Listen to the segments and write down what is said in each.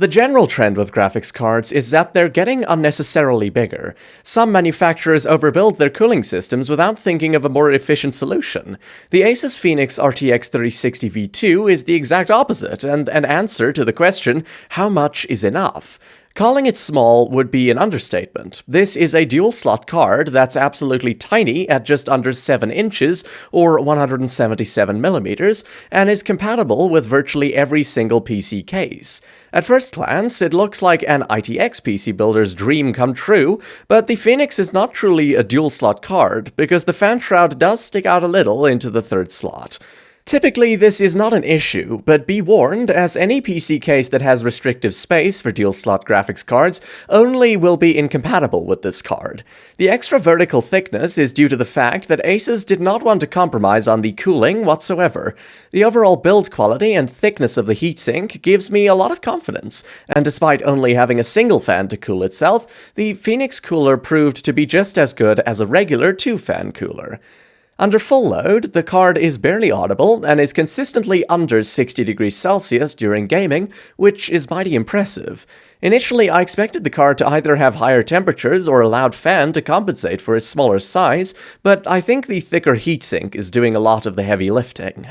The general trend with graphics cards is that they're getting unnecessarily bigger. Some manufacturers overbuild their cooling systems without thinking of a more efficient solution. The ASUS Phoenix RTX 3060 V2 is the exact opposite, and an answer to the question, how much is enough? Calling it small would be an understatement. This is a dual-slot card that's absolutely tiny at just under 7 inches, or 177mm, and is compatible with virtually every single PC case. At first glance, it looks like an ITX PC builder's dream come true, but the Phoenix is not truly a dual-slot card, because the fan shroud does stick out a little into the third slot. Typically, this is not an issue, but be warned, as any PC case that has restrictive space for dual-slot graphics cards only will be incompatible with this card. The extra vertical thickness is due to the fact that ASUS did not want to compromise on the cooling whatsoever. The overall build quality and thickness of the heatsink gives me a lot of confidence, and despite only having a single fan to cool itself, the Phoenix cooler proved to be just as good as a regular 2-fan cooler. Under full load, the card is barely audible and is consistently under 60 degrees Celsius during gaming, which is mighty impressive. Initially, I expected the card to either have higher temperatures or a loud fan to compensate for its smaller size, but I think the thicker heatsink is doing a lot of the heavy lifting.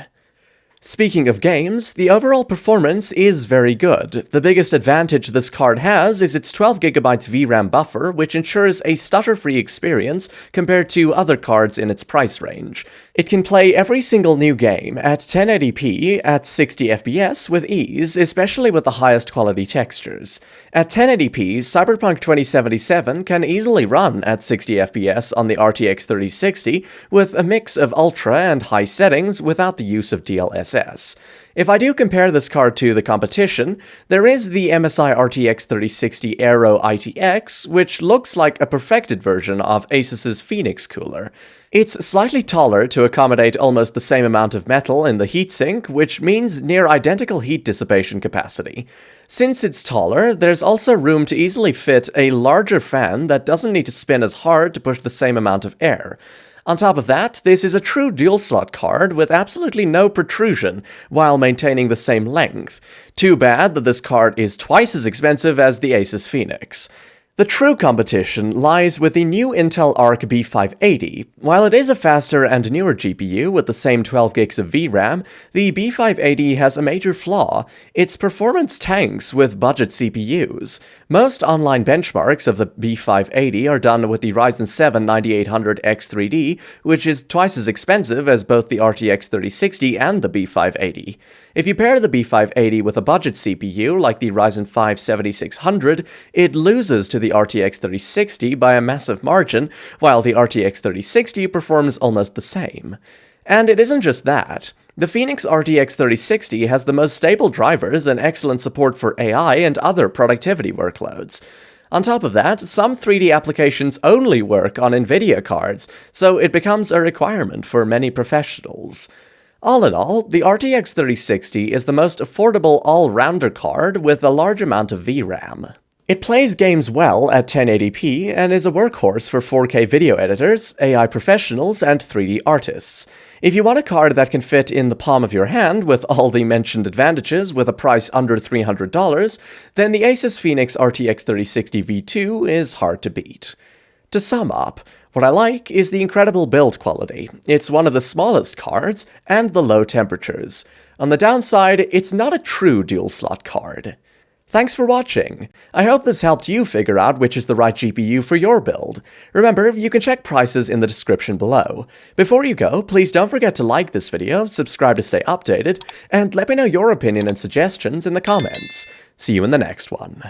Speaking of games, the overall performance is very good. The biggest advantage this card has is its 12GB VRAM buffer, which ensures a stutter-free experience compared to other cards in its price range. It can play every single new game at 1080p at 60fps with ease, especially with the highest quality textures. At 1080p, Cyberpunk 2077 can easily run at 60fps on the RTX 3060 with a mix of ultra and high settings without the use of DLSS. If I do compare this card to the competition, there is the MSI RTX 3060 Aero ITX, which looks like a perfected version of ASUS's Phoenix cooler. It's slightly taller to accommodate almost the same amount of metal in the heatsink, which means near identical heat dissipation capacity. Since it's taller, there's also room to easily fit a larger fan that doesn't need to spin as hard to push the same amount of air. On top of that, this is a true dual-slot card with absolutely no protrusion, while maintaining the same length. Too bad that this card is twice as expensive as the ASUS Phoenix. The true competition lies with the new Intel Arc B580. While it is a faster and newer GPU with the same 12GB of VRAM, the B580 has a major flaw. Its performance tanks with budget CPUs. Most online benchmarks of the B580 are done with the Ryzen 7 9800X3D, which is twice as expensive as both the RTX 3060 and the B580. If you pair the B580 with a budget CPU like the Ryzen 5 7600, it loses to the RTX 3060 by a massive margin, while the RTX 3060 performs almost the same. And it isn't just that. The Phoenix RTX 3060 has the most stable drivers and excellent support for AI and other productivity workloads. On top of that, some 3D applications only work on NVIDIA cards, so it becomes a requirement for many professionals. All in all, the RTX 3060 is the most affordable all-rounder card with a large amount of VRAM. It plays games well at 1080p and is a workhorse for 4K video editors, AI professionals, and 3D artists. If you want a card that can fit in the palm of your hand with all the mentioned advantages with a price under $300, then the ASUS Phoenix RTX 3060 V2 is hard to beat. To sum up, what I like is the incredible build quality. It's one of the smallest cards, and the low temperatures. On the downside, it's not a true dual-slot card. Thanks for watching. I hope this helped you figure out which is the right GPU for your build. Remember, you can check prices in the description below. Before you go, please don't forget to like this video, subscribe to stay updated, and let me know your opinion and suggestions in the comments. See you in the next one.